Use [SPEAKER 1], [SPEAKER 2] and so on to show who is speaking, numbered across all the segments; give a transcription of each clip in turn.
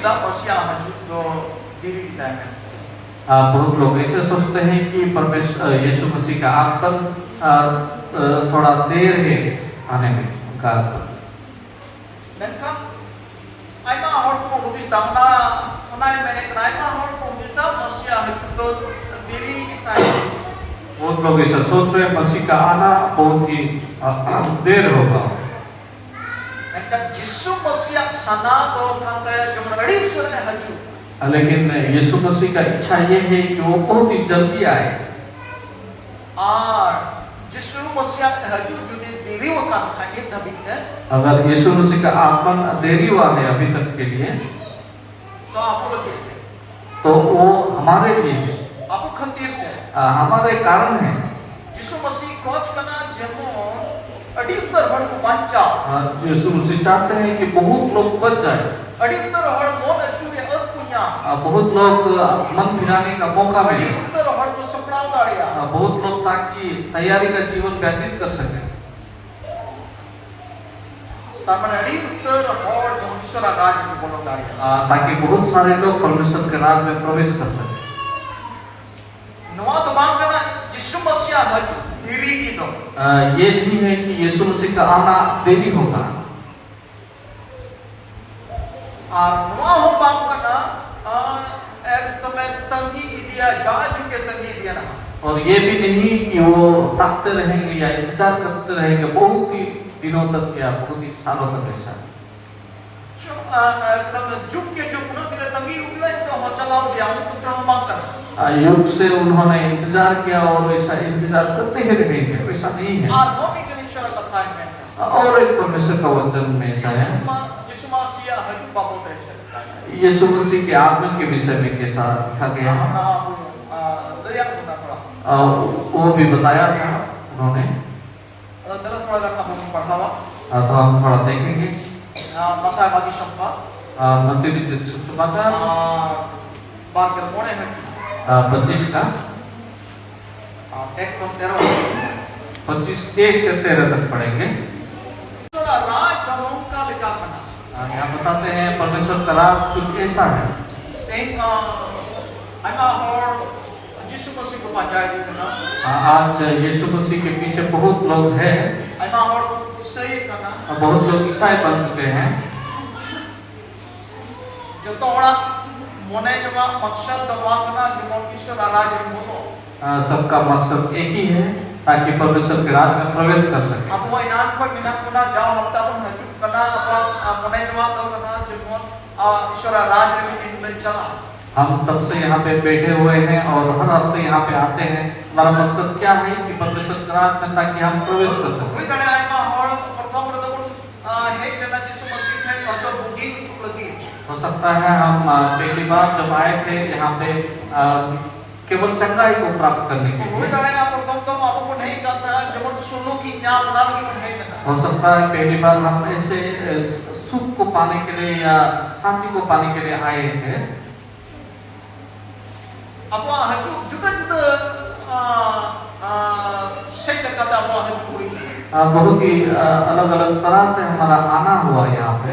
[SPEAKER 1] da Masya haju do diri kita kan.
[SPEAKER 2] बहुत लोग ऐसे सोचते हैं कि परमेश्वर यीशु मसीह का आगमन थोड़ा देर है आने में, उनका आगमन।
[SPEAKER 1] Mengkam, aima hor ko hudis da onai mene aima hor ko hudis da Masya haju do diri kita.
[SPEAKER 2] बहुत लोग ऐसा सोच रहे हैं मसीह का आना बहुत ही देर होगा।
[SPEAKER 1] Mengkam Yesus Masya sana do kantaya jaman adib sore haju.
[SPEAKER 2] लेकिन यीशु मसीह का इच्छा ये है कि वो बहुत ही जल्दी आए।
[SPEAKER 1] और Yesus Masya haju judi diri wakan hangit habitnya.
[SPEAKER 2] अगर यीशु मसीह का आगमन देरी हुआ है अभी तक के लिए,
[SPEAKER 1] तो आपको लगेगा।
[SPEAKER 2] तो वो हमारे लिए है,
[SPEAKER 1] आपको खंतीर है।
[SPEAKER 2] हमारे कारण है।
[SPEAKER 1] यीशु मसीह खोज करना जेमो अडितर हर को बच्चा।
[SPEAKER 2] यीशु मसीह चाहते हैं कि बहुत लोग बच जाए।
[SPEAKER 1] अडितर हर मोन अचुरे अतपुन्या।
[SPEAKER 2] बहुत लोग मन फिराने का मौका मिले।
[SPEAKER 1] अडितर हर को सपना उड़ाया।
[SPEAKER 2] बहुत लोग ताकि तैयारी का जीवन व्यतीत कर सके।
[SPEAKER 1] तामन अडितर हर परमेश्वर राज में बोलो उड़ाया।
[SPEAKER 2] ताकि बहुत सारे लोग परमेश्वर के राज में प्रवेश कर सके।
[SPEAKER 1] नवा तो बांग करना यीशु मसीह हजू दीरी की तो।
[SPEAKER 2] ये नहीं है कि यीशु मसीह का आना देरी होगा।
[SPEAKER 1] और नवा हो बांग करना एक तुम्हें तंगी दिया जाजू के तंगी दिया ना। और
[SPEAKER 2] ये भी नहीं कि वो ताकते रहेंगे या इंतजार करते रहेंगे बहुत ही दिनों तक या बहुत ही सालों तक ऐसा।
[SPEAKER 1] एकदम जुग के जुग ना तेरे तंगी उगला तो हो चलाओ दिया उनको काम बांग करना।
[SPEAKER 2] युग से उन्होंने इंतजार किया और ऐसा इंतजार करते ही रहेंगे, वैसा नहीं है। और एक परमेश्वर का वचन में ऐसा है, यीशु मसीह के आगमन के विषय में कैसा लिखा गया है, वो भी बताया था उन्होंने। तो हम थोड़ा देखेंगे मत्ती रचित सुसमाचार 25 का 25 1 से 13 तक पढ़ेंगे। यहाँ बताते हैं परमेश्वर का राज कुछ ऐसा है। आज यीशु मसीह के पीछे बहुत लोग हैं, बहुत लोग ईसाई बन चुके हैं।
[SPEAKER 1] जो तोड़ा मोने जमा मकसद दवाकना जिमोकिशो राज रिमोनो।
[SPEAKER 2] सबका मकसद एक ही है ताकि परमेश्वर के राज में प्रवेश कर सके।
[SPEAKER 1] अब वो इनाम पर बिना कुना जाओ हफ्ता पर हजू कना अपना मोने जमा तो कना जिमोन ईश्वर राज में चला।
[SPEAKER 2] हम तब से यहाँ पे बैठे हुए हैं और हर हफ्ते यहाँ पे आते हैं। हमारा मकसद क्या है कि परमेश्वर के राज में ताकि हम प्रवेश कर सकें।
[SPEAKER 1] कोई कने आए मां और प्रथम प्रथम है करना यीशु मसीह है और बुद्धि चुक लगी।
[SPEAKER 2] हो सकता है हम पहली बार जब आए थे यहाँ पे केवल चंगाई को प्राप्त करने के लिए।
[SPEAKER 1] कोई कने आप प्रथम तो आपको नहीं करना जब सुनो की ज्ञान ना की है करना।
[SPEAKER 2] हो सकता है पहली बार हम ऐसे सुख को पाने के लिए या शांति को पाने के लिए आए थे।
[SPEAKER 1] अब हजू जुदा-जुदा सही कथा अब हजू कोई
[SPEAKER 2] बहुत ही अलग-अलग तरह से हमारा आना हुआ यहाँ पे।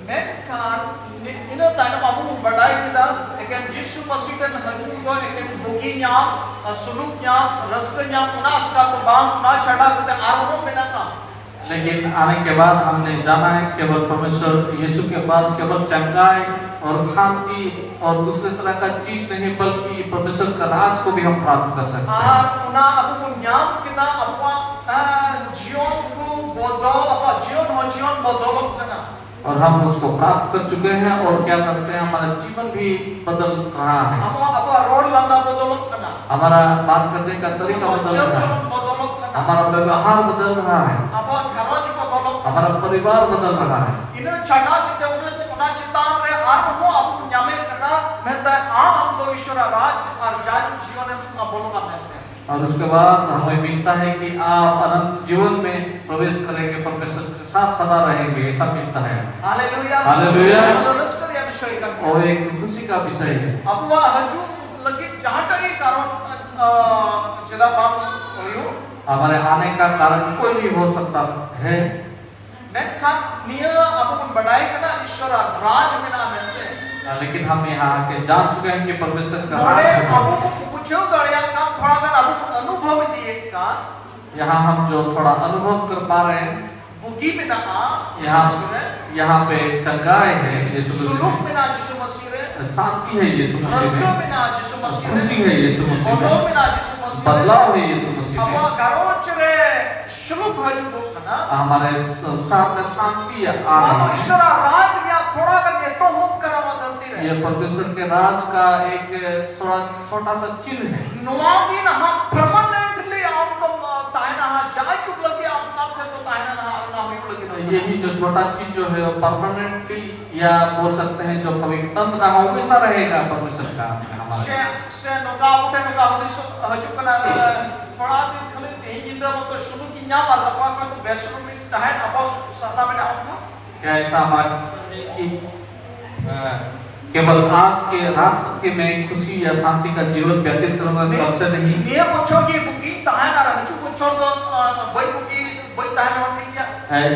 [SPEAKER 1] मैं कान इन ताने बाबू बढ़ाई किदा लेकिन यीशु मसीह ने हजू को लेकिन बुगिया सुलुकया रसकया उनास का तो बांग ना चढ़ा करते आरोप में ना का।
[SPEAKER 2] लेकिन आने के बाद हमने जाना है केवल परमेश्वर यीशु के पास केवल चंगाई और शांति और दूसरे तरह का चीज नहीं बल्कि परमेश्वर का राज को भी हम प्राप्त कर सकते हैं।
[SPEAKER 1] और उना आपको न्याम किदा अपना जीवन को बदल अपना जीवन हो जीवन बदल करना।
[SPEAKER 2] और हम उसको प्राप्त कर चुके हैं और क्या करते हैं हमारा जीवन भी बदल रहा है।
[SPEAKER 1] अपना रोड लाना बदल करना।
[SPEAKER 2] हमारा बात करने का तरीका बदल रहा है। हमारा व्यवहार बदल रहा है। हमारा परिवार बदल रहा है।
[SPEAKER 1] इन्हें छाना किते उन्हें चितान रे आत्मो आपको न्यामे करना महता है आम तो ईश्वर राज और जाज जीवन में बोलना महता है।
[SPEAKER 2] और उसके बाद हमें मिलता है कि आप अनंत जीवन में प्रवेश करेंगे, परमेश्वर के साथ सदा रहेंगे, ऐसा मिलता है।
[SPEAKER 1] Hallelujah
[SPEAKER 2] hallelujah.
[SPEAKER 1] और
[SPEAKER 2] एक खुशी का विषय है।
[SPEAKER 1] अब वह हजू लगी जहाँ तक कारण चिदा बाम होयो
[SPEAKER 2] हमारे आने का कारण कोई भी हो सकता है।
[SPEAKER 1] मैं खान निया abu pun badai kana Ishwara raj mena mente.
[SPEAKER 2] लेकिन हम यहाँ आके जान चुके हैं कि परमेश्वर का राज
[SPEAKER 1] Node
[SPEAKER 2] है।
[SPEAKER 1] abu pun pucheu daya kam thoda kan abu pun anubhav diye ka.
[SPEAKER 2] यहाँ हम जो थोड़ा अनुभव कर पा रहे हैं,
[SPEAKER 1] Bugi mena
[SPEAKER 2] यहाँ पे चंगाई है यीशु मसीह
[SPEAKER 1] suluk
[SPEAKER 2] में,
[SPEAKER 1] mena Yesu Masih re.
[SPEAKER 2] शांति है यीशु मसीह
[SPEAKER 1] Raska
[SPEAKER 2] में,
[SPEAKER 1] mena Yesu Masih
[SPEAKER 2] खुशी
[SPEAKER 1] re.
[SPEAKER 2] है यीशु मसीह
[SPEAKER 1] Bodo
[SPEAKER 2] में,
[SPEAKER 1] mena Yesu Masih re.
[SPEAKER 2] बदलाव है यीशु मसीह में,
[SPEAKER 1] Awa garoch re suluk haju kana.
[SPEAKER 2] हमारे संसार में शांति आ
[SPEAKER 1] Mano
[SPEAKER 2] रही है।
[SPEAKER 1] Ishwara raj ya thoda kan eto hop kana madanti re.
[SPEAKER 2] ये परमेश्वर के राज का एक थोड़ा छोटा सा चिन्ह है।
[SPEAKER 1] Noa din ha permanently amdom taina ha jaju lagi am the to taina na na hui lagi to.
[SPEAKER 2] यही जो छोटा चीज जो है वो परमानेंटली या बोल सकते हैं जो कभी खत्म ना हो, हमेशा रहेगा परमेश्वर का हमारा।
[SPEAKER 1] Se noka ute noka hodis haju kana thoda din khali tehin jinda mato shuru ki nya par apa ka to besru mi tahan apa sarna mena amna.
[SPEAKER 2] क्या ऐसा हमारे कि केवल आज के रात के में खुशी या शांति का जीवन व्यतीत करूंगा कल से नहीं।
[SPEAKER 1] Niya bochor ki buki tahan ara haju bochor do bai buki bai tahan hon tinja.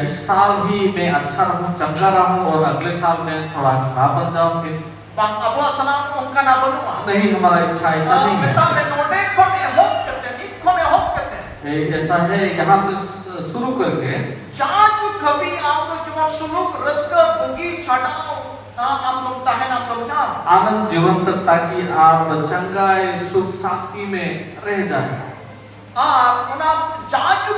[SPEAKER 2] इस साल ही मैं अच्छा रहूं, चंगा रहूं और अगले साल में थोड़ा खराब बन जाऊं कि
[SPEAKER 1] Bang abu asana onka na banua.
[SPEAKER 2] नहीं, हमारा इच्छा ऐसा नहीं
[SPEAKER 1] Meta
[SPEAKER 2] है।
[SPEAKER 1] me node kone hop kate nit kone hop kate.
[SPEAKER 2] ऐसा है यहाँ से शुरू करके
[SPEAKER 1] Jaju khabi amdo juman suluk raska bugi chata amdom tahan amdom jam.
[SPEAKER 2] आनंद जीवन तक, ताकि आप चंगाई सुख शांति में रह जाए।
[SPEAKER 1] Una jaju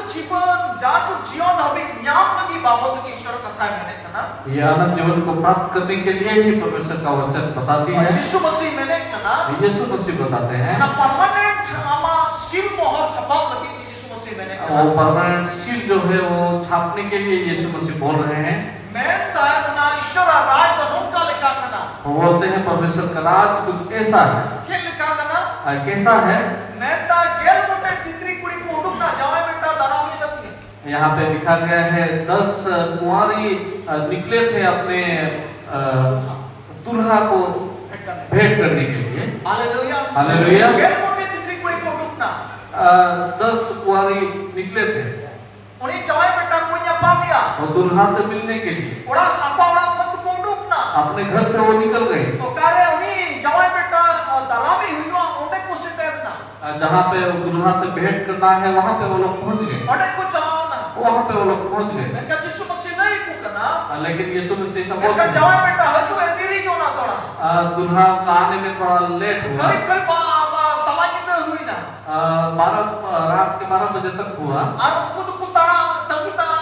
[SPEAKER 1] jion habi nyam lagi babot ki Ishwar katha mene kana.
[SPEAKER 2] ये आनंद जीवन को प्राप्त करने के लिए ही परमेश्वर का वचन बताती है,
[SPEAKER 1] Yesu Masih mene kana.
[SPEAKER 2] यीशु मसीह बताते हैं।
[SPEAKER 1] Una permanent ama sil mohor chapat lagi ki Yesu Masih mene
[SPEAKER 2] वो
[SPEAKER 1] kana.
[SPEAKER 2] परमानेंट सील जो है वो छापने के लिए यीशु मसीह बोल रहे हैं।
[SPEAKER 1] Men ta una Ishwara raj da nonka leka kana.
[SPEAKER 2] वो बोलते हैं परमेश्वर का राज कुछ ऐसा है।
[SPEAKER 1] Kya leka kana?
[SPEAKER 2] कैसा है?
[SPEAKER 1] Men ta gel mote titri kudi ko uduk na jawai beta darawli lagi.
[SPEAKER 2] यहाँ पे लिखा गया है 10 कुंवारी निकले थे अपने दुल्हा को भेंट करने के लिए।
[SPEAKER 1] Hallelujah.
[SPEAKER 2] Hallelujah.
[SPEAKER 1] Gel mote titri kudi ko uduk na.
[SPEAKER 2] 10 कुंवारी निकले थे
[SPEAKER 1] Uni jawai beta ko nyapa dia.
[SPEAKER 2] और दुल्हा से मिलने के लिए
[SPEAKER 1] Orang apa orang patu ko uduk na.
[SPEAKER 2] अपने घर से वो निकल गए।
[SPEAKER 1] तो कारे उनी जवाई बेटा दरामी हुआ उन्हें को सिटेरना
[SPEAKER 2] जहाँ पे दुल्हा से भेंट करना है वहाँ पे वो लोग पहुँच गए,
[SPEAKER 1] उन्हें को चलाना
[SPEAKER 2] वहाँ पे वो लोग पहुँच गए।
[SPEAKER 1] मैंने यीशु मसीह नहीं को करना
[SPEAKER 2] लेकिन यीशु मसीह सब
[SPEAKER 1] मैंने जवाई बेटा हजू है देरी जो ना थोड़ा
[SPEAKER 2] दुल्हा का आने में थोड़ा लेट हुआ।
[SPEAKER 1] करीब करीब तलाकी तो हुई ना
[SPEAKER 2] 12 रात के 12 बजे तक हुआ।
[SPEAKER 1] और खुद को तारा तंगी तारा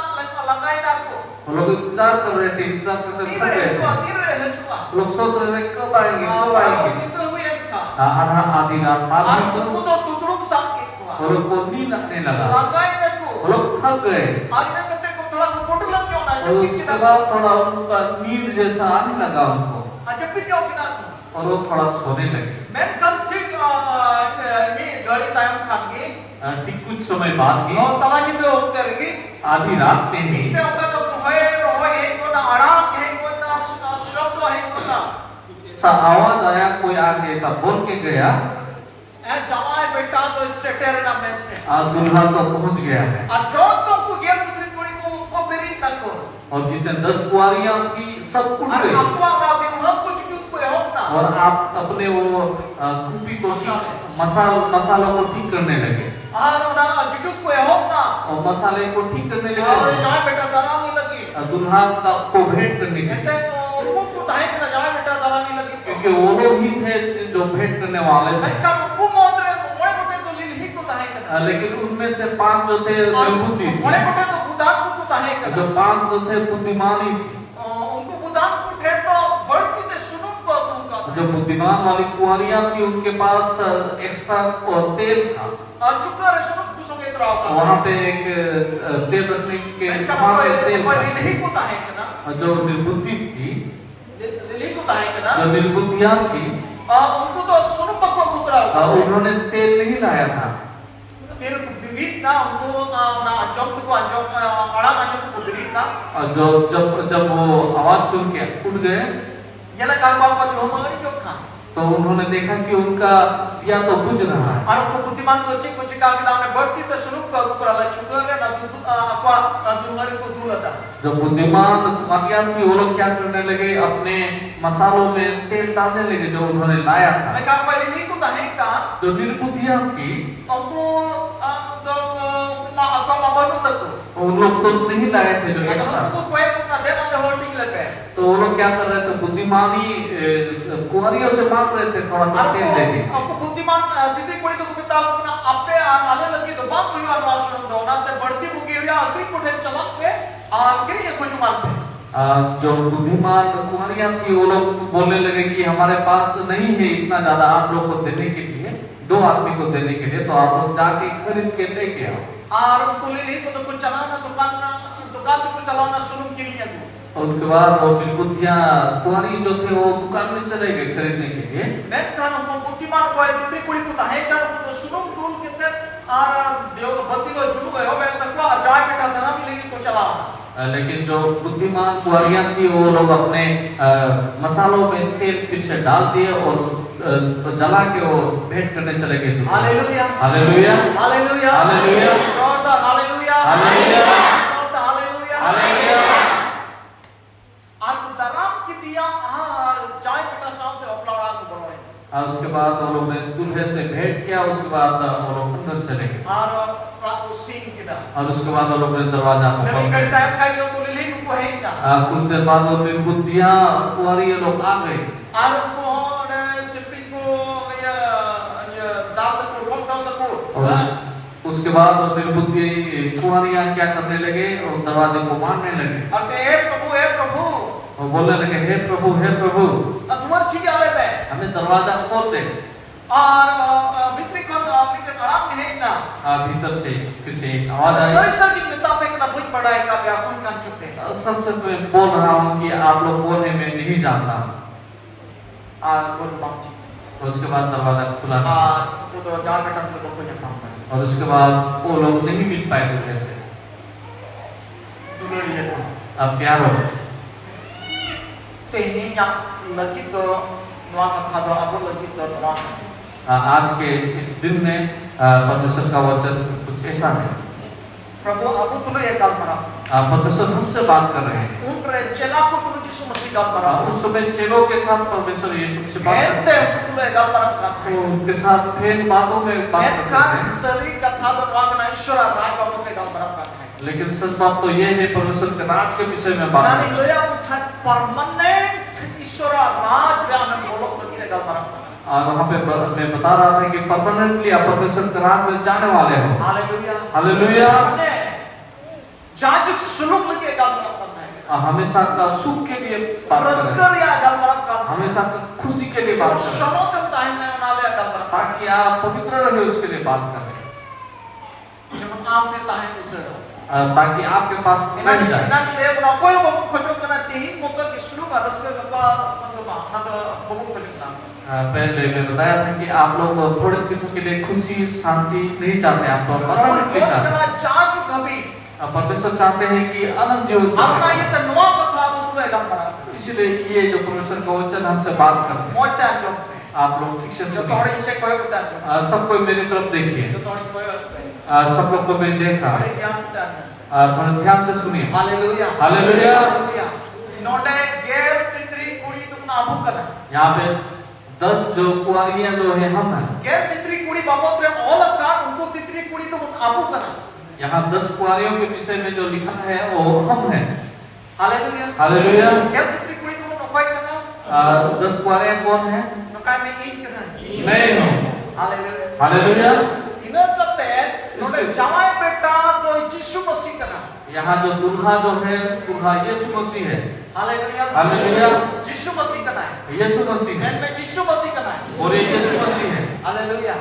[SPEAKER 1] लगाई ना को
[SPEAKER 2] वो लोग इंतजार कर रहे थे, इंतजार करते
[SPEAKER 1] तीर
[SPEAKER 2] थक गए थे।
[SPEAKER 1] तीर हजूआ
[SPEAKER 2] लोग सोच रहे थे कब आएंगे, कब आएंगे।
[SPEAKER 1] तो हुई इनका
[SPEAKER 2] आधा आधी रात पार
[SPEAKER 1] और
[SPEAKER 2] हुई
[SPEAKER 1] खुद
[SPEAKER 2] तो
[SPEAKER 1] तो तुतरुप सांके हुआ
[SPEAKER 2] वो लोग को नींद आने लगा,
[SPEAKER 1] लगाई ना को
[SPEAKER 2] वो लोग थक गए
[SPEAKER 1] आज ने कहते को थोड़ा कोट लग क्यों ना
[SPEAKER 2] और
[SPEAKER 1] जो
[SPEAKER 2] उसके
[SPEAKER 1] किसी
[SPEAKER 2] बाद थोड़ा उनका नींद जैसा आने लगा उनको
[SPEAKER 1] आज भी क्यों किदा
[SPEAKER 2] और वो थोड़ा सोने लगे।
[SPEAKER 1] मैं कल ठीक ये गाड़ी टाइम खानगी
[SPEAKER 2] ठीक कुछ समय बाद ही
[SPEAKER 1] और तला जिंदे होते रहेगी
[SPEAKER 2] आधी रात में ही
[SPEAKER 1] इतने होता तो रोए एक को ना आराम है को ना शब्द है को ना
[SPEAKER 2] सा आवाज आया, कोई आके ऐसा बोल के गया
[SPEAKER 1] ए जवाई बेटा तो इससे टेरे ना मेंते
[SPEAKER 2] दुल्हा तो पहुंच गया है।
[SPEAKER 1] और जो तुमको गेम पुत्री कोई को बेरी न को
[SPEAKER 2] और जितने 10 कुंवारियां थी सब उठ
[SPEAKER 1] और
[SPEAKER 2] गई
[SPEAKER 1] आपको आगा दिन हम कुछ चुप पे हो ना
[SPEAKER 2] और आप अपने वो कुपी को मसालों को ठीक करने लगे
[SPEAKER 1] और ना जुजुक पे हो ना
[SPEAKER 2] और मसाले को ठीक करने
[SPEAKER 1] और
[SPEAKER 2] लगे,
[SPEAKER 1] जवाई बेटा दरानी लगी
[SPEAKER 2] दुल्हा को भेंट करने के लिए,
[SPEAKER 1] कहते उनको को दाई के जवाई बेटा दरानी लगी
[SPEAKER 2] क्योंकि वो लोग ही थे जो भेंट करने वाले थे।
[SPEAKER 1] का को मोदरे मोए कोटे तो लिलही को दाई के
[SPEAKER 2] लेकिन उनमें से 5 जो थे निर्बुद्धि
[SPEAKER 1] मोए
[SPEAKER 2] थे,
[SPEAKER 1] कोटे तो बुदान को दाई के
[SPEAKER 2] जो 5 जो थे बुद्धिमान ही थे।
[SPEAKER 1] उनको बुदान को थे तो बढ़ती ने सुनुन को उनका
[SPEAKER 2] जो बुद्धिमान वाली कुंवारियां थी उनके पास एक्स्ट्रा तेल था,
[SPEAKER 1] चुका सुनुन को संगे तो आता
[SPEAKER 2] वहाँ पे एक तेल रखने के सामान में तेल था।
[SPEAKER 1] लिलही को दाई के ना
[SPEAKER 2] जो निर्बुद्धि थी,
[SPEAKER 1] लिलही को दाई के ना
[SPEAKER 2] जो निर्बुद्धियां थी,
[SPEAKER 1] उनको तो सुनुन पक्को कुतरा
[SPEAKER 2] उन्होंने तेल नहीं लाया था।
[SPEAKER 1] फिर विविध ना उनको ना अंजम को अंजम अड़ा अंजम को विविध ना
[SPEAKER 2] जो जब वो आवाज सुन के उठ गए
[SPEAKER 1] ये ना कान बाप का जो हमारी जो खान
[SPEAKER 2] तो उन्होंने देखा कि उनका या तो बुझ रहा है।
[SPEAKER 1] Aro ko budiman ko chik chika kita ne berti te sunuk ko kurala chukare na tu akwa dungar ko dulata.
[SPEAKER 2] जो बुद्धिमान कुमारियां थी वो लोग क्या करने लगे, अपने मसालों में तेल डालने लगे जो उन्होंने लाया था।
[SPEAKER 1] Mereka pwede ko tahin ka
[SPEAKER 2] जो निर्बुद्धियां थी
[SPEAKER 1] ako ako mabalot ako.
[SPEAKER 2] उन लोग तो नहीं लाए थे जो
[SPEAKER 1] Ay
[SPEAKER 2] extra.
[SPEAKER 1] sunuk ko pwede ko na den ang holding lepe.
[SPEAKER 2] तो वो लोग क्या कर रहे थे, बुद्धिमानी कुमारियों से मांग रहे थे थोड़ा सा तेल दे दी।
[SPEAKER 1] Ako budiman didi ko ko kita ko na ape ane lagi do bang ko yan wasrum do na te berti buki ya agri ko den chalak pe agri ko jumal pe.
[SPEAKER 2] जो बुद्धिमान कुमारियां थी वो लोग बोलने लगे कि हमारे पास नहीं है इतना ज्यादा आप लोग को देने के लिए, 2 आदमी को देने के लिए, तो आप लोग जाके खरीद के लेके आओ।
[SPEAKER 1] और उनको ले को तो कुछ चलाना दुकान को चलाना शुरू की नहीं है।
[SPEAKER 2] और उसके बाद वो निर्बुद्धियां कुमारी जो थे वो दुकान में चले गए खरीदने के लिए।
[SPEAKER 1] मैं कहना वो बुद्धिमान को इतनी कुड़ी को ताहे कर तो शुरू टूल के ते और देव बत्ती को जुलू गए हो मैं तक को अजाय बेटा धरा मिलेगी को चलाना।
[SPEAKER 2] लेकिन जो बुद्धिमान कुमारियां थी वो लोग अपने मसालों में तेल फिर से डाल दिए और जला के वो भेंट करने चले गए।
[SPEAKER 1] हालेलुया
[SPEAKER 2] हालेलुया
[SPEAKER 1] हालेलुया
[SPEAKER 2] हालेलुया
[SPEAKER 1] जोरदार हालेलुया
[SPEAKER 2] हालेलुया
[SPEAKER 1] हालेलुया
[SPEAKER 2] हालेलुया।
[SPEAKER 1] आप दराम की दिया और जाय बेटा साहब से अपना को बनवाए।
[SPEAKER 2] उसके बाद वो लोग ने दूल्हे से भेंट किया, उसके बाद वो लोग अंदर चले गए
[SPEAKER 1] और सीन किदा
[SPEAKER 2] और उसके बाद वो लोग ने दरवाजा
[SPEAKER 1] नहीं
[SPEAKER 2] खोला।
[SPEAKER 1] करता है क्या वो ले को है ना
[SPEAKER 2] कुछ देर बाद वो निर्बुद्धियां कुमारी लोग आ गए
[SPEAKER 1] और उनको ने सिपी को या दाल को रोक डाल को
[SPEAKER 2] और उसके बाद वो निर्बुद्धि कुमारियां क्या करने लगे और दरवाजे को मारने लगे
[SPEAKER 1] अरे हे प्रभु
[SPEAKER 2] और बोलने लगे हे प्रभु
[SPEAKER 1] तुम्हार चीज आले पे
[SPEAKER 2] हमें दरवाजा खोल दे।
[SPEAKER 1] और भीतरी को आपके आराम है ना
[SPEAKER 2] भीतर से फिर से एक आवाज आई।
[SPEAKER 1] सही सही मिता पे ना बुझ पड़ा है का व्यापन कर चुके हैं।
[SPEAKER 2] सच सच में बोल रहा हूँ कि आप लोग कौन है मैं नहीं जानता।
[SPEAKER 1] और बात
[SPEAKER 2] और उसके बाद दरवाजा खुला
[SPEAKER 1] वो तो जा बेटा तो को जब काम कर
[SPEAKER 2] और उसके बाद वो लोग नहीं मिल पाए दूल्हे से।
[SPEAKER 1] दूल्हे लिए
[SPEAKER 2] अब क्या हो
[SPEAKER 1] तो ही या लगी तो नवा का खादो अब लगी तो नवा।
[SPEAKER 2] आज के इस दिन में परमेश्वर का वचन कुछ ऐसा है।
[SPEAKER 1] प्रभु अब तुलो ये काम करा
[SPEAKER 2] परमेश्वर हमसे बात कर रहे हैं।
[SPEAKER 1] उन चेला को तुलो यीशु मसीह काम करा
[SPEAKER 2] उस समय चेलों के साथ परमेश्वर यीशु से बात करते हैं।
[SPEAKER 1] तुलो ये काम करा
[SPEAKER 2] उनके साथ फिर बातों में बात करते हैं।
[SPEAKER 1] शरीर का था तो वागना ईश्वर राज बाबू के काम करा है।
[SPEAKER 2] लेकिन सच बात तो ये है परमेश्वर के राज के विषय में बात
[SPEAKER 1] नानी लोया उठा परमानेंट ईश्वर राज व्यान बोलो लगी ने काम करा।
[SPEAKER 2] और वहाँ पे मैं बता रहा था कि परमानेंटली आप परमेश्वर के राज में जाने वाले हो।
[SPEAKER 1] Hallelujah
[SPEAKER 2] hallelujah.
[SPEAKER 1] जाजुक सुलूक लगे काम करना है।
[SPEAKER 2] हमेशा का सुख के लिए बात
[SPEAKER 1] रस्कर या काम करना
[SPEAKER 2] हमेशा खुशी के लिए बात करें
[SPEAKER 1] समोतम ताहिने नाले काम करना
[SPEAKER 2] ताकि आप पवित्र रहे उसके लिए बात करें
[SPEAKER 1] जब आप में ताहे उधर
[SPEAKER 2] ताकि आपके पास
[SPEAKER 1] इना ले बना कोई वो खोजो करना तीन मोकर के शुरू का रस्कर का मतलब ना तो बहुत करना।
[SPEAKER 2] पहले मैं बताया था कि आप लोग थोड़े दिनों के लिए खुशी शांति नहीं चाहते, आप लोग परमानेंटली चाहते हैं। परमेश्वर चाहते हैं कि अनंत जीवन इसलिए ये जो परमेश्वर का वचन हमसे बात करते हैं आप लोग ठीक से सुनिए। सब कोई मेरी तरफ देखिए, सब लोग को मैं देखा, थोड़ा ध्यान से सुनिए।
[SPEAKER 1] Hallelujah
[SPEAKER 2] hallelujah. यहाँ पे 10 जो कुंवारियां जो है हम हैं। यहाँ 10 कुंवारियों के विषय में जो लिखा है वो हम हैं।
[SPEAKER 1] Hallelujah
[SPEAKER 2] hallelujah. 10 कुंवारियां कौन है? मैं हूँ। हालेलुया। यहाँ जो दुल्हा जो है दुल्हा यीशु मसीह है। हालेलुया।
[SPEAKER 1] यीशु मसीह का नाम
[SPEAKER 2] यीशु मसीह है
[SPEAKER 1] मैं यीशु मसीह का नाम
[SPEAKER 2] और ये यीशु मसीह है।
[SPEAKER 1] हालेलुया।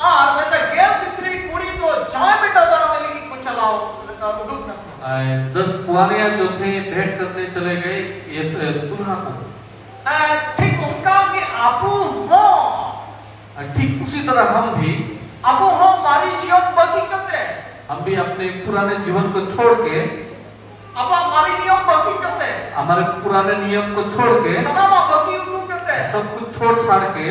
[SPEAKER 1] और मैं तो गेल कितनी कुड़ी तो जहाँ बेटा दरा मिलेगी कुछ चलाओ रुक ना।
[SPEAKER 2] 10 कुंवारियां जो थे भेंट करने चले गए इस दुल्हा को।
[SPEAKER 1] ठीक उनका कि आपू हो
[SPEAKER 2] ठीक उसी तरह हम भी
[SPEAKER 1] आपू हो हमारी जीवन बगी करते हैं।
[SPEAKER 2] हम भी अपने पुराने जीवन को छोड़ के
[SPEAKER 1] अब हमारी नियम बगी करते हैं।
[SPEAKER 2] हमारे पुराने नियम को छोड़ के
[SPEAKER 1] सदा बगी उठू करते हैं।
[SPEAKER 2] सब कुछ छोड़ छाड़ के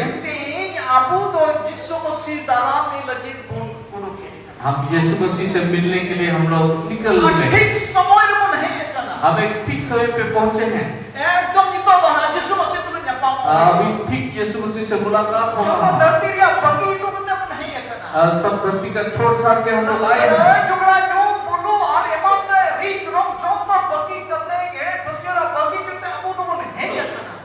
[SPEAKER 1] abu do Jisu Masih darami lagi pun uduke.
[SPEAKER 2] हम यीशु मसीह से मिलने के लिए हम लोग निकल रहे हैं।
[SPEAKER 1] ठीक समय रे mun hai kana.
[SPEAKER 2] हम एक ठीक समय पे पहुंचे हैं।
[SPEAKER 1] Ekdom ito do na Jisu Masih tu nyapam.
[SPEAKER 2] अभी ठीक यीशु मसीह से मुलाकात हो
[SPEAKER 1] Joba
[SPEAKER 2] रहा है।
[SPEAKER 1] dharti ria bagi itu kita mun hai kana.
[SPEAKER 2] सब धरती का छोड़ छाड़ के हम लोग आए हैं।
[SPEAKER 1] Jogla nyu bulu ar eman de rik rong jotna bagi kate ere pasiara bagi kate abu do mun hai kana.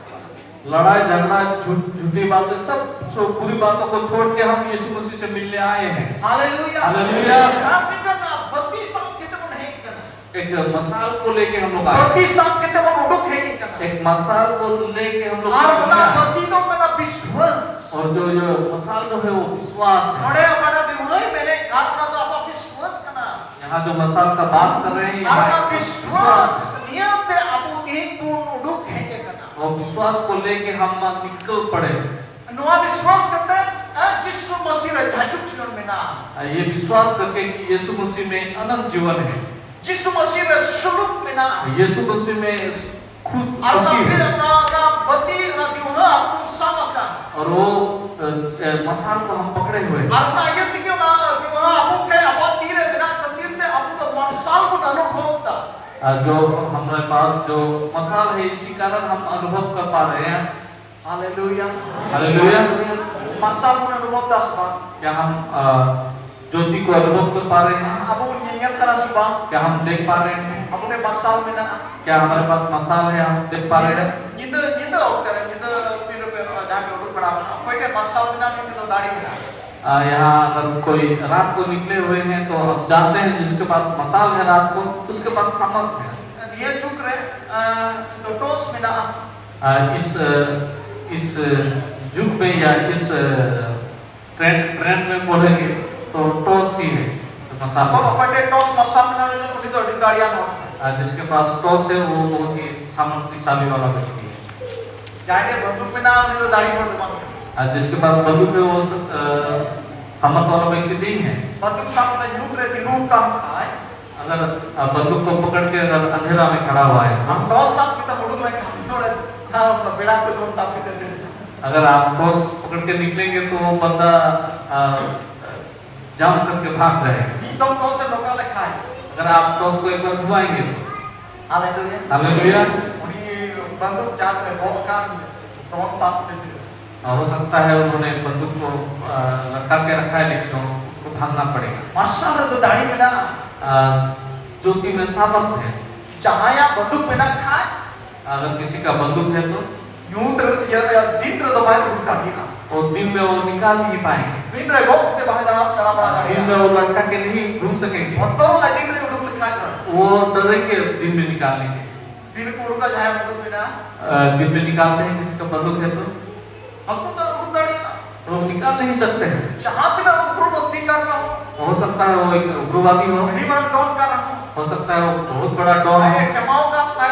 [SPEAKER 2] लड़ाई झगड़ा झूठी बातें सब जो बुरी बातों को छोड़ के हम यीशु मसीह से मिलने आए हैं।
[SPEAKER 1] Haleluya.
[SPEAKER 2] Hallelujah.
[SPEAKER 1] Tapi kana bagi sam kita mun hai kana.
[SPEAKER 2] एक मसाल को लेके हम लोग आए।
[SPEAKER 1] Bagi sam kita mun uduk hai kana.
[SPEAKER 2] एक मसाल को लेके हम लोग
[SPEAKER 1] Ar
[SPEAKER 2] मिलने
[SPEAKER 1] una
[SPEAKER 2] आए।
[SPEAKER 1] bagi do kana biswas.
[SPEAKER 2] और जो मसाल जो है वो विश्वास है।
[SPEAKER 1] Node mana dimulai mere karena do apa biswas kana.
[SPEAKER 2] यहाँ जो मसाल का बात कर रहे हैं
[SPEAKER 1] Karena biswas niate abu tin pun uduk hai kana.
[SPEAKER 2] और विश्वास को लेके हम निकल पड़े।
[SPEAKER 1] Noa biswas kate Jisu Masih ra jajuk jiwan mena.
[SPEAKER 2] ये विश्वास करके कि यीशु मसीह में अनंत जीवन है।
[SPEAKER 1] Jisu Masih ra suluk mena.
[SPEAKER 2] यीशु मसीह में खुशी
[SPEAKER 1] Arta
[SPEAKER 2] है।
[SPEAKER 1] pira na bati na diwa abu samaka.
[SPEAKER 2] और वो मसाल को हम पकड़े हुए हैं।
[SPEAKER 1] Arta ayat tiga na diwa abu ke apa tire mena katir te abu to masal pun अनुभव ta.
[SPEAKER 2] जो हमारे पास जो मसाल है इसी कारण हम अनुभव कर पा रहे हैं।
[SPEAKER 1] Haleluya.
[SPEAKER 2] हालेलुया।
[SPEAKER 1] Masal pun अनुभव ta subang.
[SPEAKER 2] क्या हम ज्योति को अनुभव कर पा रहे हैं?
[SPEAKER 1] Abu nyenyak kana subang.
[SPEAKER 2] क्या हम देख पा रहे हैं?
[SPEAKER 1] Abu ne masal mena.
[SPEAKER 2] क्या हमारे पास मसाल है हम देख पा रहे हैं?
[SPEAKER 1] Nyida okter nyida piro pe daan uduk pada mana. Koi ke masal mena ni to dadi mena.
[SPEAKER 2] यहाँ अगर कोई रात को निकले हुए हैं तो अब जानते हैं जिसके पास मसाल है रात को उसके पास सामर्थ है।
[SPEAKER 1] Dia jukre to tos mena.
[SPEAKER 2] इस युग में या इस ट्रेंड में बोलेंगे तो टॉस ही है मसाल।
[SPEAKER 1] Kau koi te tos masal mena ni uni to di dadian no.
[SPEAKER 2] जिसके पास टॉस है वो बहुत ही सामर्थ्यशाली वाला व्यक्ति है।
[SPEAKER 1] Jane banduk mena uni to dadi mo bang.
[SPEAKER 2] जिसके पास बंदूक है वो सामर्थ वाला व्यक्ति नहीं है।
[SPEAKER 1] Banduk sam ta nyutre ti rum kam khai.
[SPEAKER 2] अगर बंदूक को पकड़ के अगर अंधेरा में खड़ा हुआ है
[SPEAKER 1] Am tos sam kita muduk lagi ham thora ha beda ko tom tap kita de.
[SPEAKER 2] अगर आप टॉस पकड़ के निकलेंगे तो वो बंदा जाम करके भाग जाएगा।
[SPEAKER 1] Ni tom tos se lokal khai.
[SPEAKER 2] अगर आप टॉस को एक बार घुमाएंगे तो
[SPEAKER 1] Haleluya.
[SPEAKER 2] Hallelujah.
[SPEAKER 1] Uni banduk jat me bawa kan tom tap kita de.
[SPEAKER 2] हो सकता है उन्होंने बंदूक को लटका के रखा है लेकिन उनको भागना पड़ेगा।
[SPEAKER 1] Masal to dadi mena.
[SPEAKER 2] ज्योति में सामर्थ है।
[SPEAKER 1] Cahaya banduk mena khai.
[SPEAKER 2] अगर किसी का बंदूक है तो
[SPEAKER 1] Nyutre ya din re to bai uduk dadi.
[SPEAKER 2] वो दिन में वो निकाल नहीं पाएंगे।
[SPEAKER 1] Din re gok te bai dana chana pada
[SPEAKER 2] दिन
[SPEAKER 1] dadi.
[SPEAKER 2] में वो लटका के नहीं घूम सकेंगे।
[SPEAKER 1] Motor la din re uduk khai ta.
[SPEAKER 2] वो डरेंगे दिन में निकालेंगे।
[SPEAKER 1] Din ko uduka jaya banduk mena.
[SPEAKER 2] दिन में निकालते हैं किसी का बंदूक है तो
[SPEAKER 1] Aku to uduk dadi.
[SPEAKER 2] वो निकाल नहीं सकते हैं।
[SPEAKER 1] Chahat na upar batti kar raha hu.
[SPEAKER 2] हो सकता है वो एक उग्रवादी हो,
[SPEAKER 1] Badi bada don kar raha hu.
[SPEAKER 2] हो सकता है वो बहुत बड़ा डॉन हो।
[SPEAKER 1] Aye kemau ka khai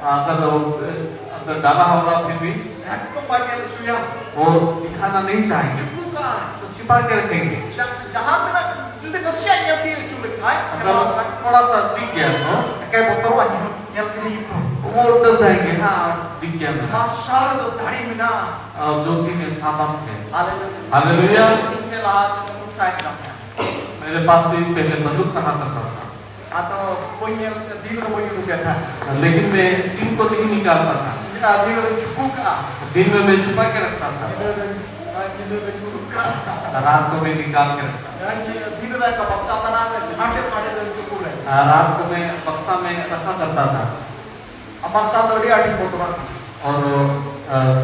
[SPEAKER 1] raha hu.
[SPEAKER 2] अगर डाला होगा फिर भी
[SPEAKER 1] Ekdom bagi yang cuya.
[SPEAKER 2] वो दिखाना नहीं चाहेंगे,
[SPEAKER 1] Buka.
[SPEAKER 2] तो छिपा के रखेंगे।
[SPEAKER 1] Jahat na hindi kasi yang ti culik khai.
[SPEAKER 2] अगर थोड़ा सा दिख गया तो
[SPEAKER 1] Kayak motor wanya yang kini itu.
[SPEAKER 2] वो डर जाएंगे। हाँ दिख गया मेरा।
[SPEAKER 1] Masal to dadi mena.
[SPEAKER 2] ज्योति में सामर्थ है।
[SPEAKER 1] Haleluya.
[SPEAKER 2] Hallelujah.
[SPEAKER 1] Ini lah untuk kai namanya.
[SPEAKER 2] मेरे पास भी पहले बंदूक कहा करता था,
[SPEAKER 1] Atau punya din ko punya udah kan.
[SPEAKER 2] लेकिन मैं दिन को नहीं निकालता था।
[SPEAKER 1] Kita din ko cukup ka.
[SPEAKER 2] दिन में मैं छुपा के रखता था,
[SPEAKER 1] Din ko cukup ka.
[SPEAKER 2] रात को मैं निकाल के रखता
[SPEAKER 1] Din ko ka paksa tanah ada ada cukup lah.
[SPEAKER 2] था। रात को मैं बक्सा में रखा करता था
[SPEAKER 1] Amar sa tadi ada foto kan.
[SPEAKER 2] और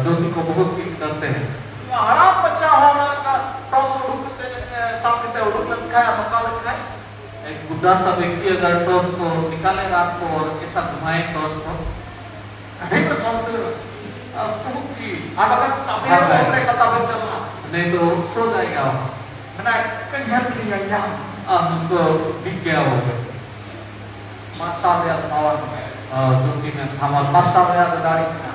[SPEAKER 2] ज्योति को बहुत ही करते हैं।
[SPEAKER 1] Harap pecah hona ka tos uduk sam kita uduk lekkai apa lekkai.
[SPEAKER 2] एक बुढ़ा सा व्यक्ति अगर टॉस को निकाले रात को और ऐसा घुमाए टॉस को
[SPEAKER 1] Ada yang kontur.
[SPEAKER 2] बहुत ही
[SPEAKER 1] Ada kan tapi kontre kata betul.
[SPEAKER 2] नहीं तो सो जाएगा वो।
[SPEAKER 1] Kena kenyang kenyang.
[SPEAKER 2] उसको दिख गया होगा।
[SPEAKER 1] Masal ya kawan.
[SPEAKER 2] ज्योति में सामर्थ,
[SPEAKER 1] Masal ya dari kena.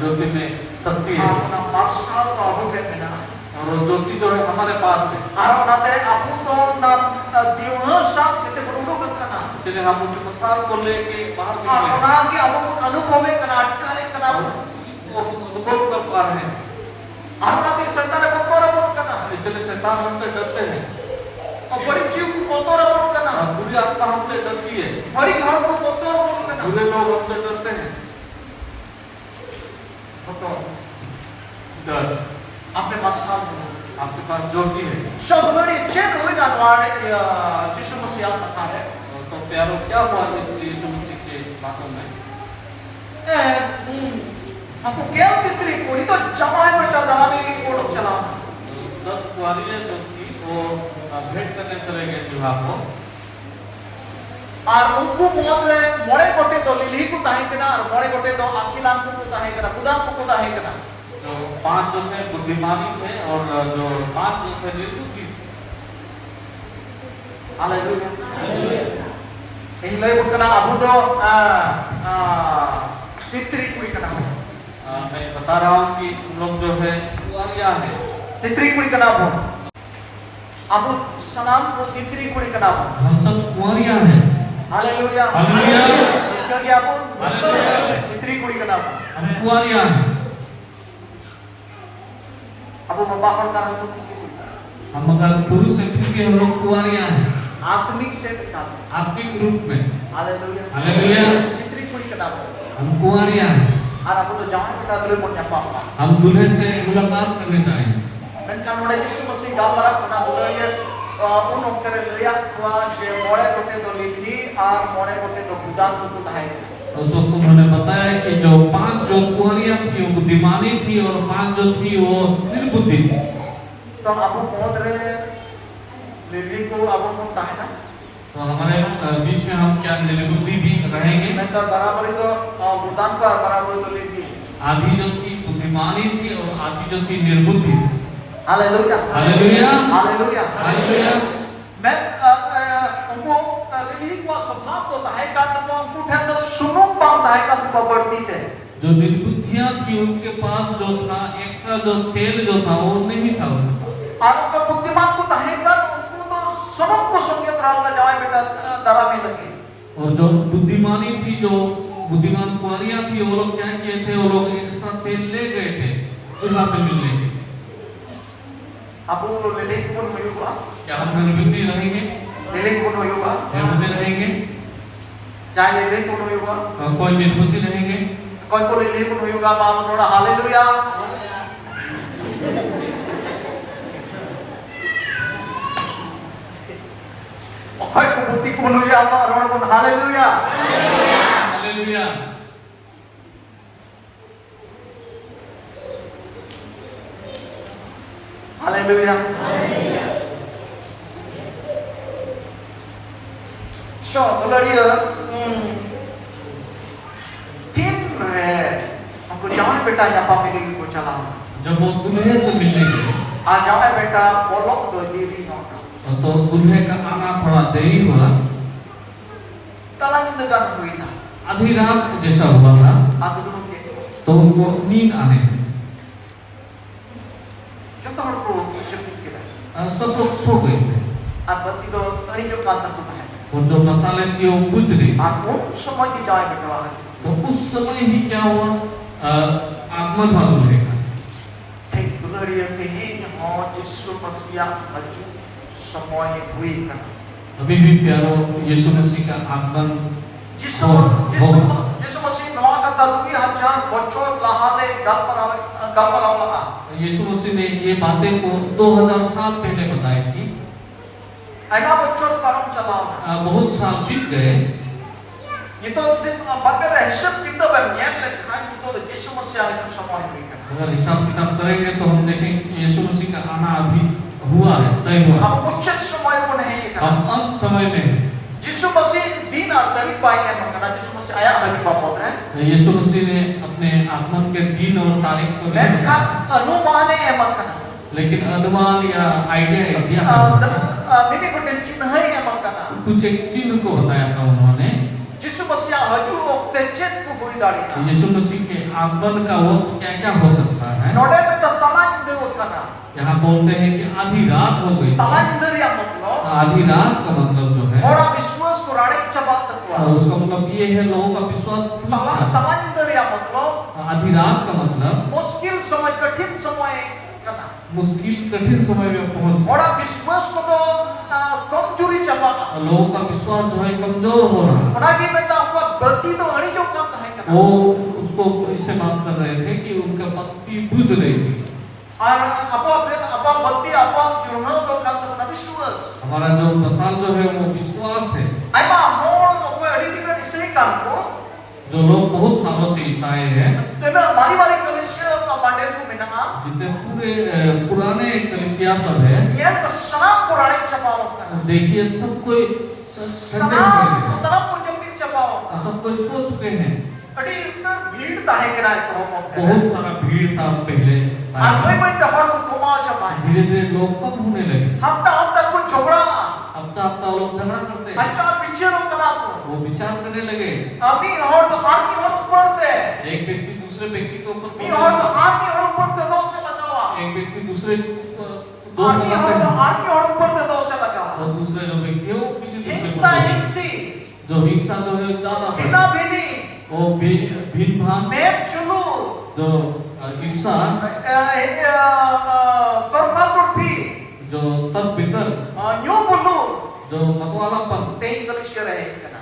[SPEAKER 2] ज्योति में शक्ति है
[SPEAKER 1] Apna masal to abu kena.
[SPEAKER 2] और वो ज्योति जो है हमारे पास है।
[SPEAKER 1] Aro nate apu to na diwa sak kita beruduk kena.
[SPEAKER 2] इसलिए हम उस मसाल को लेके बाहर
[SPEAKER 1] Aro
[SPEAKER 2] निकले
[SPEAKER 1] nagi apu अनुभव kena atkale kena.
[SPEAKER 2] वो अनुभव कर पा रहे हैं।
[SPEAKER 1] Aro nate setan ko
[SPEAKER 2] इसलिए शैतान हमसे डरते हैं
[SPEAKER 1] और बड़ी जीव को बोतों रखो करना
[SPEAKER 2] और बुरी आत्मा हमसे डरती है
[SPEAKER 1] बड़ी घर को बोतों रखो करना
[SPEAKER 2] बुरे लोग हमसे डरते हैं
[SPEAKER 1] बोतों
[SPEAKER 2] डर
[SPEAKER 1] आपके पास साल
[SPEAKER 2] आपके पास जो भी है
[SPEAKER 1] सब बड़ी चेन हुई ना द्वारे यीशु मसीह आता है
[SPEAKER 2] तो प्यारो क्या हुआ यीशु मसीह के बातों में
[SPEAKER 1] आपको क्या तितरी कोई तो जमाए बेटा दलामी कोड़ चला
[SPEAKER 2] 10 कुआरियां जो थी वो भेंट करने चले गए विवाह को
[SPEAKER 1] और उनको मोड़े गोटे तो लिली को ताहे कना और मोड़े गोटे तो अकिलान को ताहे कना खुदा को ताहे कना
[SPEAKER 2] जो 5 जो थे बुद्धिमानी थे और जो 5 जो थे निर्बुद्धि
[SPEAKER 1] हालेलुया इन ले बुकना अबू दो तितरी कुड़ी कना
[SPEAKER 2] मैं बता रहा हूँ कि उन लोग जो है कुआरियां है
[SPEAKER 1] तितरी कुड़ी कना अबू सलाम को तितरी कुड़ी कना
[SPEAKER 2] हम सब कुआरियां हैं
[SPEAKER 1] हालेलुया
[SPEAKER 2] हालेलुया
[SPEAKER 1] इसका क्या बोल
[SPEAKER 2] हालेलुया
[SPEAKER 1] तितरी कुड़ी कना
[SPEAKER 2] हम कुआरियां हैं
[SPEAKER 1] अबू बाबा और कारण
[SPEAKER 2] हम अगर पुरुष से फिर के हम लोग कुआरियां हैं
[SPEAKER 1] आत्मिक से का
[SPEAKER 2] आत्मिक रूप में
[SPEAKER 1] हालेलुया
[SPEAKER 2] हालेलुया
[SPEAKER 1] तितरी कुड़ी कना
[SPEAKER 2] हम कुआरियां हैं
[SPEAKER 1] और आपको तो जान बेटा दुले पड़ जा पापा
[SPEAKER 2] हम दूल्हे से मुलाकात करने जाएंगे
[SPEAKER 1] मेनकान नोड़े यीशु मसीह गालरा कना बोले उन ओक्तरे लिया वा जे मोड़े गोटे तो लिली और मोड़े गोटे तो खुदान को ताहे
[SPEAKER 2] उस वक्त उन्होंने बताया कि जो 5 जो कुआरियां थी वो बुद्धिमानी थी और 5 जो थी वो निर्बुद्धि थी
[SPEAKER 1] तो अब पहुंच रहे लिली को अब हम ताहे ना
[SPEAKER 2] तो हमारे बीच में हम क्या निर्बुद्धि भी रहेंगे
[SPEAKER 1] मैं तो बराबरी तो खुदान का बराबरी तो लिली
[SPEAKER 2] आधी जो थी बुद्धिमानी थी और आधी जो थी निर्बुद्धि थी
[SPEAKER 1] हालेलुया
[SPEAKER 2] हालेलुया
[SPEAKER 1] हालेलुया
[SPEAKER 2] हालेलुया
[SPEAKER 1] मैं उनको लिली को स्वभाव तो ताहे का तो उनको ठे तो सुनो पाम ताहे का तो बढ़ती थे
[SPEAKER 2] जो निर्बुद्धियां थी उनके पास जो था एक्स्ट्रा जो तेल जो था वो नहीं था उनके पास
[SPEAKER 1] और उनका बुद्धिमान को ताहे का उनको तो सुनो को संगीत रावला जाए बेटा दरा में लगे
[SPEAKER 2] और जो बुद्धिमानी थी जो बुद्धिमान कुआरियां थी वो लोग क्या किए थे वो लोग एक्स्ट्रा तेल ले गए थे दुल्हा से मिलने के
[SPEAKER 1] अब लिली को मिलूगा
[SPEAKER 2] क्या हम निर्बुद्धि रहेंगे
[SPEAKER 1] लिली को मिलूगा
[SPEAKER 2] निर्बुद्धि रहेंगे
[SPEAKER 1] चाहे लिली को मिलूगा
[SPEAKER 2] कोई निर्बुद्धि रहेंगे
[SPEAKER 1] कोई को लिली को मिलूगा मां थोड़ा हालेलुया कोई को बुद्धि को मिलूगा मां रोड को hallelujah
[SPEAKER 2] hallelujah
[SPEAKER 1] hallelujah So, Gloria, तीन हमको जाओ बेटा यहाँ पापे के को चला
[SPEAKER 2] जब वो दुल्हे से मिलने गए
[SPEAKER 1] आ जाओ बेटा बोलो तो दीदी नोटा
[SPEAKER 2] तो दुल्हे का आना थोड़ा देरी हुआ
[SPEAKER 1] तला नींद का कोई ना
[SPEAKER 2] आधी रात जैसा हुआ था
[SPEAKER 1] आधे दिन के
[SPEAKER 2] तो उनको नींद आने लगी
[SPEAKER 1] जो तो हमको जब के
[SPEAKER 2] सब लोग सो गए थे
[SPEAKER 1] अब बत्ती तो नहीं जो कांता को है
[SPEAKER 2] और जो मसाले थी वो बुझ रही
[SPEAKER 1] आप वो समय की जाए बेटा आज
[SPEAKER 2] तो उस समय ही क्या हुआ आगमन हुआ दुल्हे का
[SPEAKER 1] ठीक Gloria थे ही हो जिसु मसीहा मजू समय हुई का
[SPEAKER 2] अभी भी प्यारो यीशु मसीह का आगमन
[SPEAKER 1] जिसु मसीह नवा का तलुई हजार बच्चों लहाले गपरावला
[SPEAKER 2] यीशु मसीह ने ये बातें को 2000 साल पहले बताई थी
[SPEAKER 1] ऐना बच्चों परम चलाओ
[SPEAKER 2] बहुत साल बीत गए
[SPEAKER 1] ये तो बातें रहस्य कितना बनियान लिखा है तो यीशु मसीह आने का समय हुई का
[SPEAKER 2] अगर हिसाब किताब करेंगे तो हम देखेंगे यीशु मसीह का आना अभी हुआ है तय हुआ
[SPEAKER 1] अब उच्च समय को नहीं ये
[SPEAKER 2] हम अंत समय में
[SPEAKER 1] यीशु मसीह दिन और तारीख पाएंगे मगर यीशु मसीह आया हरी बाप होता है
[SPEAKER 2] यीशु मसीह ने अपने आगमन के दिन और तारीख को
[SPEAKER 1] लेकिन अनुमान है मगर
[SPEAKER 2] लेकिन अनुमान या आइडिया
[SPEAKER 1] मिमी को टेंशन है मगर
[SPEAKER 2] कुछ एक चिन्ह को बताया था उन्होंने
[SPEAKER 1] यीशु मसीह हजू वक्त चेत को हुई दाड़ी
[SPEAKER 2] यीशु मसीह के आगमन का वक्त क्या क्या हो सकता है
[SPEAKER 1] नोडे में तो तला इंदे होता ना
[SPEAKER 2] यहाँ बोलते हैं कि आधी रात हो गई
[SPEAKER 1] तला इंदे या मतलब
[SPEAKER 2] आधी रात का मतलब जो है
[SPEAKER 1] और विश्वास को राणे चबात तक हुआ
[SPEAKER 2] उसका मतलब ये है लोगों का विश्वास
[SPEAKER 1] तला इंदे या मतलब
[SPEAKER 2] आधी रात का मतलब
[SPEAKER 1] मुश्किल समय कठिन समय kana.
[SPEAKER 2] मुश्किल कठिन समय में पहुंच गए।
[SPEAKER 1] Orang विश्वास को तो कमजोरी चबा.
[SPEAKER 2] लोगों का विश्वास जो है कमजोर हो रहा है।
[SPEAKER 1] Orang ini minta apa berarti तो अड़ी जो काम है kana.
[SPEAKER 2] वो उसको इससे बात कर रहे थे कि उनका पत्ती बुझ रही थी।
[SPEAKER 1] और apa berarti apa jurnal तो काम तो ना विश्वास.
[SPEAKER 2] हमारा जो मसाल जो है वो विश्वास है।
[SPEAKER 1] आई माँ होड़ तो कोई अड़ी दिन में इसलिए काम को
[SPEAKER 2] जो लोग बहुत सालों से ईसाई हैं,
[SPEAKER 1] तो ना मारी कलिसिया का बांडल को मिला
[SPEAKER 2] जितने पूरे पुराने कलीसिया सब है,
[SPEAKER 1] ये तो सनाम पुराने चपाओ का
[SPEAKER 2] देखिए सब कोई
[SPEAKER 1] सनाम को जब भी चपाओ
[SPEAKER 2] सब कोई सो चुके हैं।
[SPEAKER 1] अड़ी इतना भीड़ ताहे के ना तो
[SPEAKER 2] बहुत सारा भीड़ था पहले।
[SPEAKER 1] कोई त्योहार को घुमाओ चपाए
[SPEAKER 2] धीरे धीरे लोग कम होने लगे।
[SPEAKER 1] हफ्ता कुछ झगड़ा
[SPEAKER 2] हफ्ता लोग झगड़ा करते,
[SPEAKER 1] अच्छा पीछे रोक ना को
[SPEAKER 2] वो विचार करने लगे।
[SPEAKER 1] अभी और तो आदमी और पड़ते
[SPEAKER 2] एक व्यक्ति दूसरे व्यक्ति के ऊपर
[SPEAKER 1] मी और तो आदमी और पड़ते दो से लगावा
[SPEAKER 2] एक व्यक्ति दूसरे
[SPEAKER 1] आदमी और पड़ते दो से लगावा
[SPEAKER 2] और दूसरे जो व्यक्ति है वो किसी
[SPEAKER 1] हिंसा हिंसी
[SPEAKER 2] जो हिंसा जो है ज्यादा
[SPEAKER 1] बिना बिनी
[SPEAKER 2] वो भीन भान
[SPEAKER 1] मैं चुलू
[SPEAKER 2] जो ईर्षा
[SPEAKER 1] तोरपा तोरपी
[SPEAKER 2] जो तर्क बितर
[SPEAKER 1] न्यू बुलू
[SPEAKER 2] जो मतवालापन
[SPEAKER 1] तेई कलिसिया रहे कना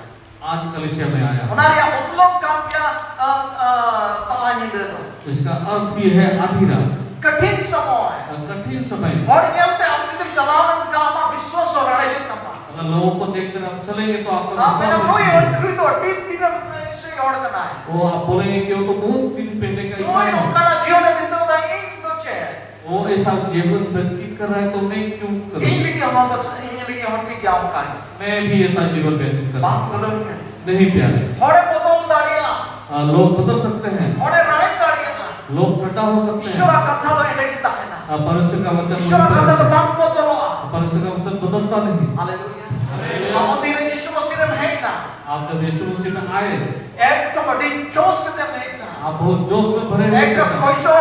[SPEAKER 2] आज कलीसिया में आया।
[SPEAKER 1] उनारिया उतलोक काम क्या तलानी दे दो।
[SPEAKER 2] इसका अर्थ ये है आधी रात,
[SPEAKER 1] कठिन समय
[SPEAKER 2] कठिन समय।
[SPEAKER 1] और जब हम इधर चलावन का हम विश्वास और अड़े जो कमा
[SPEAKER 2] अगर लोगों को देखकर आप चलेंगे तो आपका
[SPEAKER 1] मैंने
[SPEAKER 2] विश्वास
[SPEAKER 1] कोई तो अटीत दिन से और करना है
[SPEAKER 2] वो आप बोलेंगे कि वो तो बहुत दिन पहले का
[SPEAKER 1] कोई
[SPEAKER 2] ईसाई है,
[SPEAKER 1] उनका जीवन में तो था इन तो चे
[SPEAKER 2] वो ऐसा जीवन व्यतीत कर रहा है तो मैं क्यों करूं?
[SPEAKER 1] इन लिखी हम बस इन लिखी हम ठीक क्या होगा
[SPEAKER 2] मैं भी ऐसा जीवन व्यतीत कर
[SPEAKER 1] बात
[SPEAKER 2] सकता
[SPEAKER 1] तो
[SPEAKER 2] हूं। नहीं प्यारे,
[SPEAKER 1] थोड़े बदल दाड़िया
[SPEAKER 2] लोग बदल सकते हैं,
[SPEAKER 1] थोड़े राणे दाड़िया
[SPEAKER 2] लोग ठट्ठा हो सकते हैं।
[SPEAKER 1] ईश्वर कथा तो इधर की है ना
[SPEAKER 2] परमेश्वर का वचन
[SPEAKER 1] ईश्वर कथा तो बात बदलो
[SPEAKER 2] परमेश्वर का वचन बदलता नहीं।
[SPEAKER 1] हालेलुया हम दिन यीशु मसीह में है ना
[SPEAKER 2] आप जब यीशु मसीह में आए
[SPEAKER 1] एक तो बड़ी जोश के जब है ना
[SPEAKER 2] आप बहुत जोश में भरे हुए
[SPEAKER 1] एक
[SPEAKER 2] थे।
[SPEAKER 1] कोई जो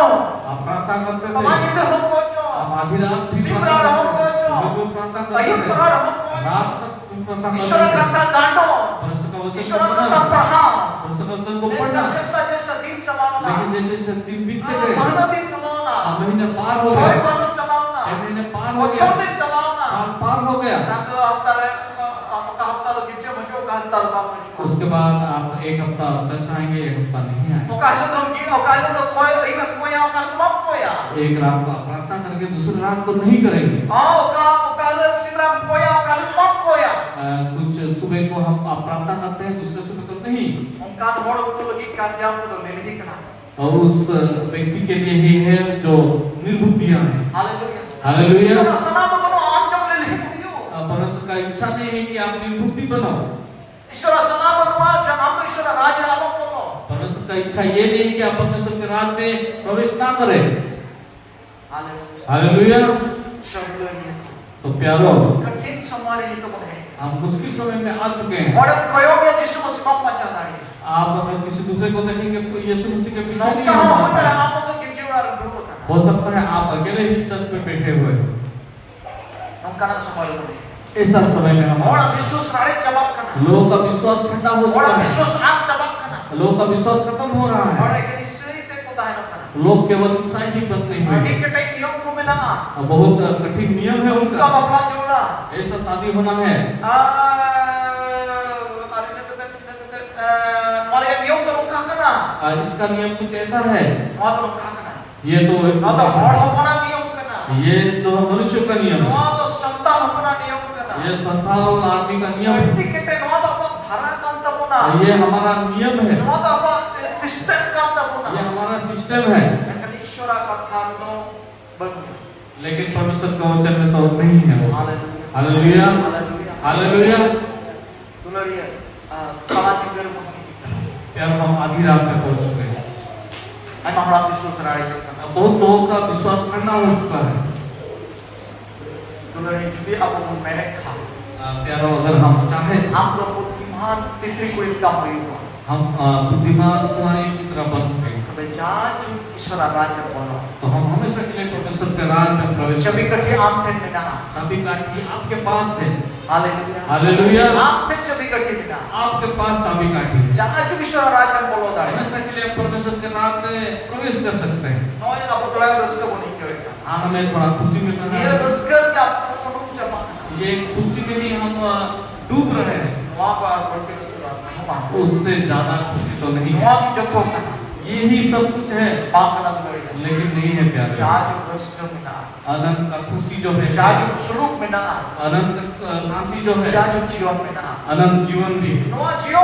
[SPEAKER 2] आप प्रार्थना करते थे,
[SPEAKER 1] तमाम इधर हम को जो
[SPEAKER 2] आप आधी रात भी
[SPEAKER 1] सिमरा हम को जो
[SPEAKER 2] बिल्कुल प्रार्थना करते
[SPEAKER 1] अयुत
[SPEAKER 2] थे,
[SPEAKER 1] कर हम को
[SPEAKER 2] रात तक तुम प्रार्थना
[SPEAKER 1] ईश्वर
[SPEAKER 2] करते थे।
[SPEAKER 1] कथा गांडो
[SPEAKER 2] परमेश्वर का वचन
[SPEAKER 1] ईश्वर
[SPEAKER 2] को
[SPEAKER 1] कथा
[SPEAKER 2] पढ़ना,
[SPEAKER 1] पढ़ा
[SPEAKER 2] परमेश्वर का वचन को
[SPEAKER 1] लेकिन
[SPEAKER 2] पढ़ना।
[SPEAKER 1] जैसा दिन चलाना
[SPEAKER 2] लेकिन जैसे जैसे दिन बीतते गए,
[SPEAKER 1] महीना दिन चलाना
[SPEAKER 2] महीने पार हो
[SPEAKER 1] छह
[SPEAKER 2] गए,
[SPEAKER 1] महीना चलाना
[SPEAKER 2] 6 महीने पार हो
[SPEAKER 1] बच्चों
[SPEAKER 2] गया,
[SPEAKER 1] दिन चलाना
[SPEAKER 2] साल पार हो गया।
[SPEAKER 1] तब हफ्ता रे आपका हफ्ता तो गिरजे मजो का हफ्ता बाप में
[SPEAKER 2] उसके बाद आप एक हफ्ता चर्च आएंगे, एक हफ्ता नहीं आएंगे।
[SPEAKER 1] तो काहे तो गिर और काहे तो कोई इमे कोई का बाप कोया
[SPEAKER 2] एक रात को आप प्रार्थना करके दूसरी रात को नहीं करेंगे।
[SPEAKER 1] का सिमरा कोया का बाप कोया
[SPEAKER 2] कुछ सुबह को हम आप प्रार्थना करते हैं, दूसरे सुबह को नहीं।
[SPEAKER 1] उनका होड़ को लगी कार्य को तो ले नहीं करना
[SPEAKER 2] और उस व्यक्ति के लिए ही है जो निर्बुद्धियां हैं।
[SPEAKER 1] Hallelujah
[SPEAKER 2] hallelujah.
[SPEAKER 1] ईश्वर सना तो बनो आप जब ले नहीं मुझे
[SPEAKER 2] परमेश्वर का इच्छा नहीं है कि आप निर्बुद्धि बनो।
[SPEAKER 1] ईश्वर सना बनवा जब आप तो ईश्वर राज आलो बोलो
[SPEAKER 2] परमेश्वर का इच्छा ये नहीं है कि आप परमेश्वर के राज में प्रवेश ना करें।
[SPEAKER 1] Hallelujah
[SPEAKER 2] hallelujah.
[SPEAKER 1] शब्दलिया
[SPEAKER 2] तो प्यारो,
[SPEAKER 1] कठिन समय नहीं तो बने
[SPEAKER 2] हम मुश्किल समय में आ चुके हैं।
[SPEAKER 1] और प्रयोग या यीशु मसीह बाप मचा रहे
[SPEAKER 2] आप अगर किसी दूसरे को देखेंगे तो यीशु मसीह के पीछे नहीं
[SPEAKER 1] नौका हो
[SPEAKER 2] होना
[SPEAKER 1] तो
[SPEAKER 2] है।
[SPEAKER 1] आप तो गिरजे वाला ग्रुप करना
[SPEAKER 2] हो सकता है आप अकेले ही चर्च में बैठे हुए हैं।
[SPEAKER 1] नौका ना संभाल बने
[SPEAKER 2] ऐसा समय में हम
[SPEAKER 1] और विश्वास राणे जवाब करना
[SPEAKER 2] लोगों का विश्वास ठंडा हो
[SPEAKER 1] और
[SPEAKER 2] चुका है,
[SPEAKER 1] विश्वास आग जवाब करना
[SPEAKER 2] लोगों का विश्वास खत्म हो रहा
[SPEAKER 1] और
[SPEAKER 2] है।
[SPEAKER 1] एक निश्चय ते को दायन करना
[SPEAKER 2] लोग केवल ईसाई ही बनते
[SPEAKER 1] और
[SPEAKER 2] हैं।
[SPEAKER 1] ठीक है नियम को बिना
[SPEAKER 2] बहुत कठिन नियम है
[SPEAKER 1] उनका
[SPEAKER 2] उनका,
[SPEAKER 1] बाबा जोड़ा
[SPEAKER 2] ऐसा शादी होना है।
[SPEAKER 1] हमारे नियम तो रुका करना
[SPEAKER 2] इसका नियम कुछ ऐसा है,
[SPEAKER 1] वहां तो रुका करना
[SPEAKER 2] ये तो
[SPEAKER 1] वहां तो हर अपना नियम करना
[SPEAKER 2] ये तो मनुष्य का नियम है,
[SPEAKER 1] वहां तो संतान अपना नियम करना
[SPEAKER 2] ये संतान आदमी का नियम है,
[SPEAKER 1] ठीक है वहां तो अपन धारा काम तब होना
[SPEAKER 2] ये हमारा नियम है,
[SPEAKER 1] वहां तो अपन सिस्टम काम तब होना
[SPEAKER 2] ये हमारा सिस्टम है।
[SPEAKER 1] लेकिन ईश्वर का था तो बन
[SPEAKER 2] लेकिन परमेश्वर का वचन में तो नहीं है वो।
[SPEAKER 1] Hallelujah
[SPEAKER 2] hallelujah.
[SPEAKER 1] Hallelujah
[SPEAKER 2] hallelujah.
[SPEAKER 1] दुलड़िए कला की देर में
[SPEAKER 2] यार हम आधी रात में पहुंच चुके हैं।
[SPEAKER 1] आई हमारा विश्वास राणे करना
[SPEAKER 2] बहुत लोगों का विश्वास ठंडा हो चुका है।
[SPEAKER 1] दुलड़िए जो भी आप मैंने खा
[SPEAKER 2] प्यारो, अगर हम चाहे
[SPEAKER 1] हम तो बुद्धिमान तितरी को इनका हुआ
[SPEAKER 2] हम बुद्धिमान तुम्हारी तरह बन सके
[SPEAKER 1] तबे जाच ईश्वर राज्य बोलो
[SPEAKER 2] तो हम हमेशा के लिए परमेश्वर के राज में प्रवेश
[SPEAKER 1] चबी कटी आम थे बिना
[SPEAKER 2] चाबी काठी आपके पास है।
[SPEAKER 1] Hallelujah
[SPEAKER 2] hallelujah.
[SPEAKER 1] आम थे चबी कटी बिना
[SPEAKER 2] आपके पास चाबी काठी है।
[SPEAKER 1] जाच ईश्वर राज्य बोलो दाड़े
[SPEAKER 2] हमेशा के लिए परमेश्वर के राज में प्रवेश कर सकते हैं।
[SPEAKER 1] नोय आप तो रस को नहीं करेगा
[SPEAKER 2] हाँ हमें थोड़ा खुशी मिल रहा
[SPEAKER 1] Dia
[SPEAKER 2] है,
[SPEAKER 1] rasa tak penuh cuma.
[SPEAKER 2] ये खुशी में ही हम डूब रहे हैं,
[SPEAKER 1] Wah kau berkira-kira. Wah.
[SPEAKER 2] उससे ज्यादा खुशी तो नहीं है।
[SPEAKER 1] Wah di jodoh kan.
[SPEAKER 2] यही सब कुछ है,
[SPEAKER 1] Bangkalan dari.
[SPEAKER 2] लेकिन नहीं है प्यारे।
[SPEAKER 1] Jaju rasa mina.
[SPEAKER 2] अनंत का खुशी जो है,
[SPEAKER 1] Jaju suluk mina.
[SPEAKER 2] अनंत शांति जो है,
[SPEAKER 1] Jaju jiwa mina.
[SPEAKER 2] अनंत जीवन भी है।
[SPEAKER 1] Noah jiwa